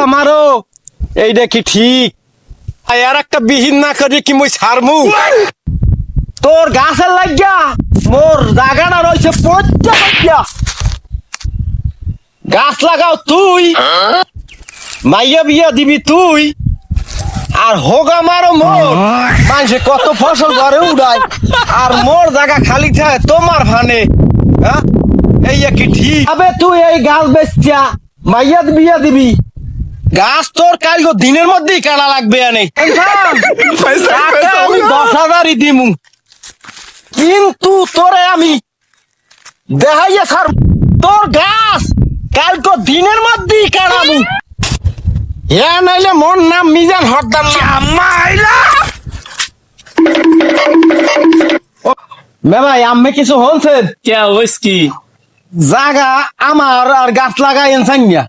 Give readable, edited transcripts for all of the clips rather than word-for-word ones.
আমারও এইটা কি ঠিক আর একটা বিহীন না করে কি মই ছাড়মু তোর গাছের লাগিয়া মোর জায়গাটা রয়েছে পচা গাছ লাগাও তুই মাইয়া বিয়া দিবি তুই আর হোক আমারও মোর মানুষে কত ফসল ঘরে উড়ায় আর মোর জায়গা খালি থাকে তোমার ভানে হ্যাঁ এই কি ঠিক আবে তুই এই গাছ বেচা মাইয়া বিয়া দিবি গাছ তোর কাল দিনের মধ্যেই কাটা লাগবে আমি 10,000 দিমু কিন্তু তোরে আমি দেখাইয়া ছাড় তোর গাছ কালকে দিনের মধ্যেই কাটাবো হ্যাঁ নাইলে মোর নাম মিজান হরদার ভাই আমি কিছু হনছে কি জাগা আমার আর গাছ লাগাই এনসাইয়া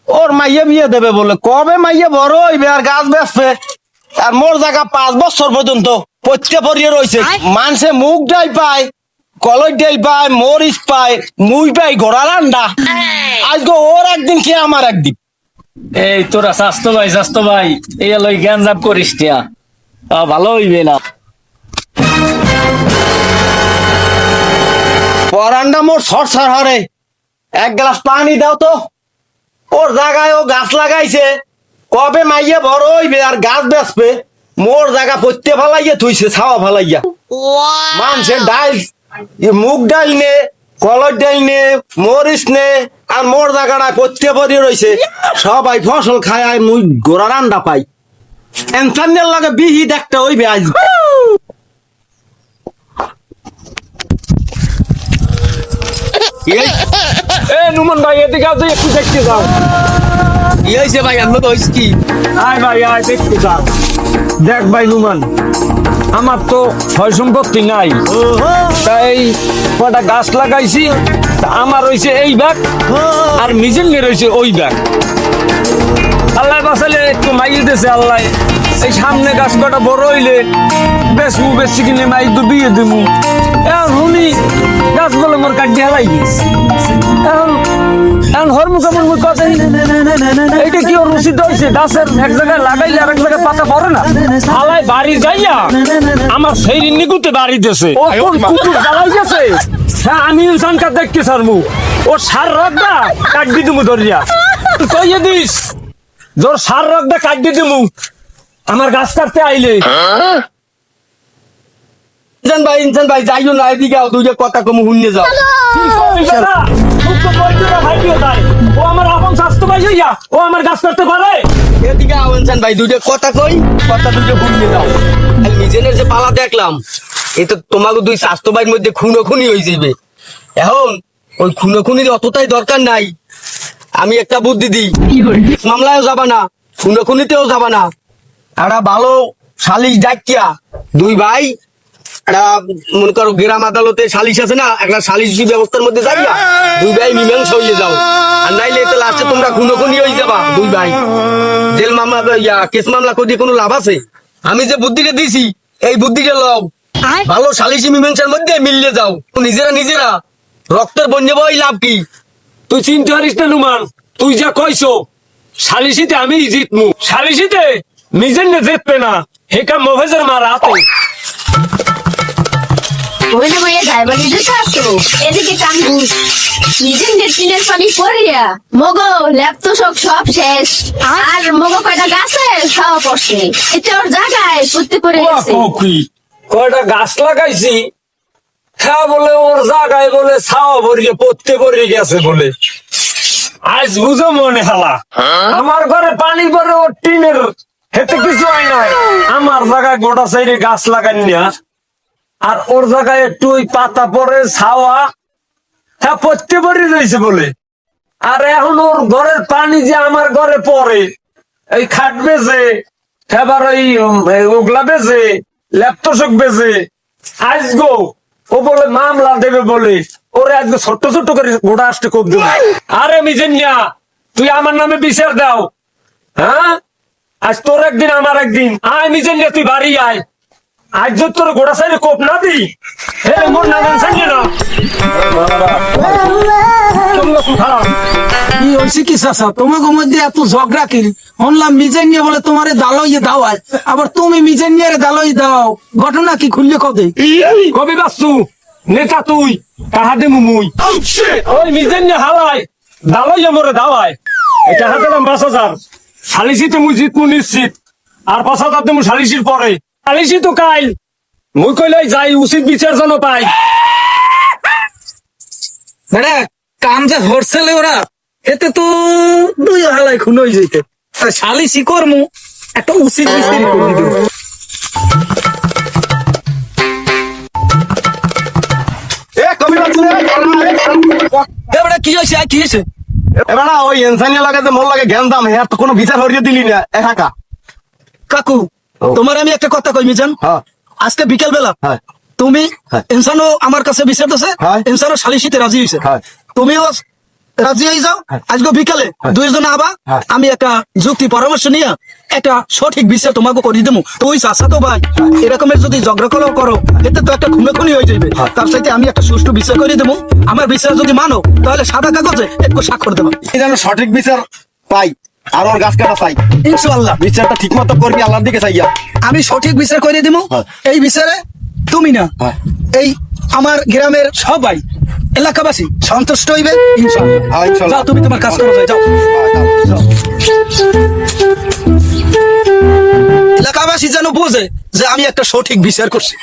ওর মাইয়া বিয়ে দেবে বলে কবে মাইয়া বড় হইবে আর গাছ বেচবে আর মোর জায়গা 5 বছর পর্যন্ত পচতে পড়িয়ে রয়েছে মানুষে মুখ ডাই পায় কলই ডাই পায় মরিচ পায় মুই পাই ঘোড়া রান্ডা আজকে ওর একদিন খেয়ে আমার একদিন এই তোরা স্বাস্থ্য ভাই এই লই জ্ঞান জাপ করিস টিয়া ভালো হইবে না পরান্ডা মোর সর হরে এক গ্লাস পানি দাও তো ওর জায়গায় ও গাছ লাগাইছে কবে মাইয়া বড় হইবে আর গাছ বেচবে মোর জায়গা পচতে ফালাইয়া থুইছে ছাওয়া ফালাইয়া মানুষের ডাল মুগ ডাল নে কলর ডাল নে মরিচ নে আর মোর জায়গাটায় পচতে পড়িয়ে রয়েছে সবাই ফসল খায় আর মুই গোড়া রান্ডা পাই এনসানের লাগে বিহি দেখতে হইবে আজ নুমান ভাই এদিকে একটু দেখতে যাও ভাই আমরা তো কি আয় ভাই আয় দেখতে যাও দেখ ভাই নুমান আমার তো ছয় সম্পত্তি নাই তাই কটা গাছ লাগাইছি আমার রয়েছে এই ভাগ আর মিজেনকে রয়েছে ওই ভাগ আল্লাহ বাঁচালে একটু মাইল দিয়েছে আল্লাহ এই সামনে গাছ কটা বড় হইলে বেশু বেশি কিনে মাইল তো বিয়ে দেবো এখন শুনি গাছ বলে মোর কাটি হালাই গেছে এখন হরমুখ আমার কথা এইটা কি ওর রসিদ হয়েছে গাছের এক জায়গায় লাগাইলে আর এক জায়গায় পাতা পড়ে না আলাই বাড়ি যাইয়া আমার সেই নিকুতে বাড়ি দিয়েছে ও কোন কুকুর জ্বালাই গেছে হ্যাঁ আমি ইনসান কা দেখতে সারমু ওর সার রগটা কাটবি দিমু ধরিয়া কইয়ে দিস তোর সার রগটা কাটবি দিমু আমার গাছ কাটতে আইলে ইনসান ভাই যাইও না এদিকে দুইটা কথা কম শুনে যাও ও আমার আপন স্বাস্থ্য ভাই হইয়া ও আমার গাছ করতে পারে এদিকে ইনসান ভাই দুইটা কথা কই কথা দুইটা শুনে যাও নিজের যে পালা দেখলাম এই তো তোমাকে দুই স্বাস্থ্য ভাইয়ের মধ্যে খুনোখুনি হয়ে যাবে এখন ওই খুনোখুনির অতটাই দরকার নাই আমি একটা বুদ্ধি দিই মামলায়ও যাবা না খুনোখুনিতেও যাবা না একটা ভালো সালিশ ডাকিয়া দুই ভাই একটা মনে করো গ্রাম আদালতে সালিশ আছে না একটা সালিশ ব্যবস্থার মধ্যে যাইয়া দুই ভাই মীমাংসা হয়ে যাও আর নাইলে তো লাস্টে তোমরা খুনোখুনি হয়ে যাবা দুই ভাই জেল মামলা কেস মামলা করে কোনো লাভ আছে আমি যে বুদ্ধিটা দিছি এই বুদ্ধিটা লও ভালো সালিশি মীমাংসার মধ্যে মিললে যাও নিজেরা রক্তের বন্যে বই লাভ কি তুই চিনতে পারিস না নুমান তুই যা কইছো সালিশিতে আমি জিতমু সালিশিতে নিজের জিতবে না হেকা মহেজের মার হাতে ওইনে ভাইয়া ড্রাইভার নিজে আসো এদিকে কাঙ্গুস নিজের টিনের পানি পড়িয়া মগো ল্যাপটপ সব শেষ আর মগো কয়টা গাছে সব পড়ছে এতে ওর জায়গায় পুঁতে পড়ে গেছে কয়টা গাছ লাগাইছি হ্যাঁ বলে ওর জায়গায় বলে ছাওয়া ভরিয়ে পড়তে পড়ে গেছে বলে আজ বুঝো মনে হালা আমার ঘরে পানি পরে ওর টিনের হেতে কিছু হয় না আমার জায়গায় গোটা সাইডে গাছ লাগানি না আর ওর জায়গায় একটু ওই পাতা পরে ছাওয়া হ্যাঁ পড়তে পড়ে রয়েছে বলে আর এখন ওর ঘরের পানি যে আমার ঘরে পড়ে এই খাট বেজে এবার ওই ওগলা বেজে ল্যাপটপ বেজে আজ গো ও বলে মামলা দেবে বলে ওরে আজকে ছোট্ট ছোট্ট করে গোটা আসতে খুব দিল। আরে মিজেনিয়া তুই আমার নামে বিচার দাও। হ্যাঁ আজ তোর একদিন আমার একদিন, আয় মিজেনিয়া তুই বাড়ি আয়। আজ যদি তোর গোটা সাইডে কোপ না দি হে মোর নাম সাইডে না খারাপ। কি হয়েছে কি চাচা, তোমাকে মধ্যে এত ঝগড়া কি? শুনলাম মিজেন নিয়ে বলে তোমারে দালইয়ে দাওয়ায়, আবার তুমি মিজেন নিয়ে দালই দাও, ঘটনা কি খুললে কবে? কবি বাসু নেতা তুই কাহা দে মুই ওই মিজেনিয়া হালাই দালাই মরে দাওয়ায় এটা হাতে নাম 5,000 সালিসিতে মুই জিতমু নিশ্চিত, আর 5,000 দেবো সালিসির পরে। সালিসি তো কাইল মুই কইলাই যাই উচিত বিচার যেন পাই। বেটা কাম যে হরছেলে ওরা, এতে তো দুই হালাই খুন হয়ে যেতে। শালিশি কর্ম একটা উচিত মিস্ত্রি করে দিল। এবারে কি হয়েছে কি হয়েছে? এবার না ওই ইনসানিয়া লাগাতে মোর লাগে জ্ঞান দাম হ্যাঁ তো কোনো বিচার হরিয়ে দিলি না একা। কাকু তোমার আমি একটা কথা কই মিজান, হ্যাঁ আজকে বিকেল বেলা হ্যাঁ তুমি হ্যাঁ। ইনসানও আমার কাছে বিচার দিছে, হ্যাঁ। ইনসানও শালিশিতে রাজি হয়েছে, হ্যাঁ। তুমিও রাজি হয়ে যাও। আজকে বিকালে দুইজনে আবা, হ্যাঁ। আমি একটা যুক্তি পরামর্শ নিয়ে একটা সঠিক বিচার তোমাকে করে দেবো। তুই চাষা তো ভাই এরকমের যদি ঝগড়া করো এতে তো একটা খুনে হয়ে যাবে। তার সাথে আমি একটা সুষ্ঠু বিচার করে দেবো। আমার বিচার যদি মানো তাহলে সাদা কাগজে একটু স্বাক্ষর দেবো। এই যেন সঠিক বিচার পাই আর ওর গাছ কাটা চাই। ইনশাআল্লাহ বিচারটা ঠিক মতো করবি আল্লাহর দিকে চাইয়া। আমি সঠিক বিচার করে দেবো। হ্যাঁ। এই বিচারে তুমি না হ্যাঁ। এই আমার গ্রামের সবাই এলাকাবাসী সন্তুষ্ট হইবে ইনশাআল্লাহ। হ্যাঁ, ইনশাআল্লাহ। যাও তুমি তোমার কাজ করো, যাও। এলাকাবাসী যেন বোঝে যে আমি একটা সঠিক বিচার করছি।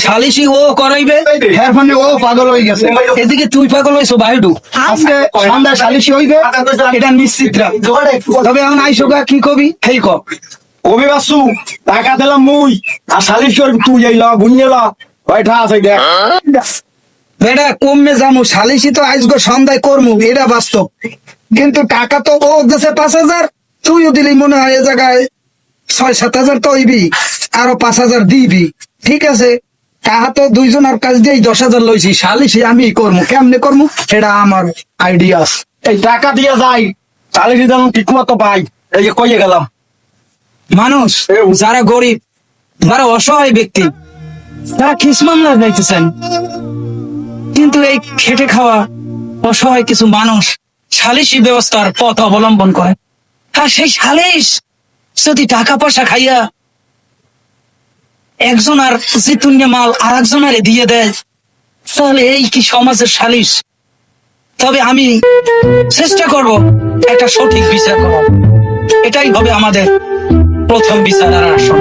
সালিশি ও করাইবে, এর ফলে ও পাগল হয়ে গেছে, এদিকে তুই পাগল হয়েছো বাইডু। আজকে সন্ধ্যা সালিশি হইবে এটা নিশ্চিত রাখ। তবে এখন আইসো গা কি কবি হেই ক। কবি বাসু টাকা দিলাম মুই আর সালিশ করবি তুই যাইলা বুঝলা ওইটা আছে দেখ। বেটা কমে যামু, সালিশি তো আজকে সন্ধ্যায় করমু, এটা বাস্তব। কিন্তু টাকা তো ও দেশে 5,000, তুইও দিলি মনে হয় এ জায়গায় 6-7,000 তো হইবি, আরো 5,000 দিবি। ঠিক আছে টাকা তো দুইজনের কাজ দিয়ে 10,000 লইছি, সালিশি আমি করমু, কেমনে করমু এটা আমার আইডিয়া আছে। এই টাকা দিয়ে যাই সালিশ যেন ঠিক মতো পাই। এই যে কইয়ে গেলাম মানুষ যারা গরিব, যারা অসহায় ব্যক্তি, তারা খিস মামলা যাইতেছেন, কিন্তু এই খেটে খাওয়া অসহায় কিছু মানুষ সালিশি ব্যবস্থার পথ অবলম্বন করে। আর সেই সালিশ যদি টাকা পয়সা খাইয়া একজন আর জিতুন্যে মাল আর একজনের দিয়ে দেয়, তাহলে এই কি সমাজের সালিশ? তবে আমি চেষ্টা করব একটা সঠিক বিচার করার, এটাই হবে আমাদের প্রথম বিচার আর আসন।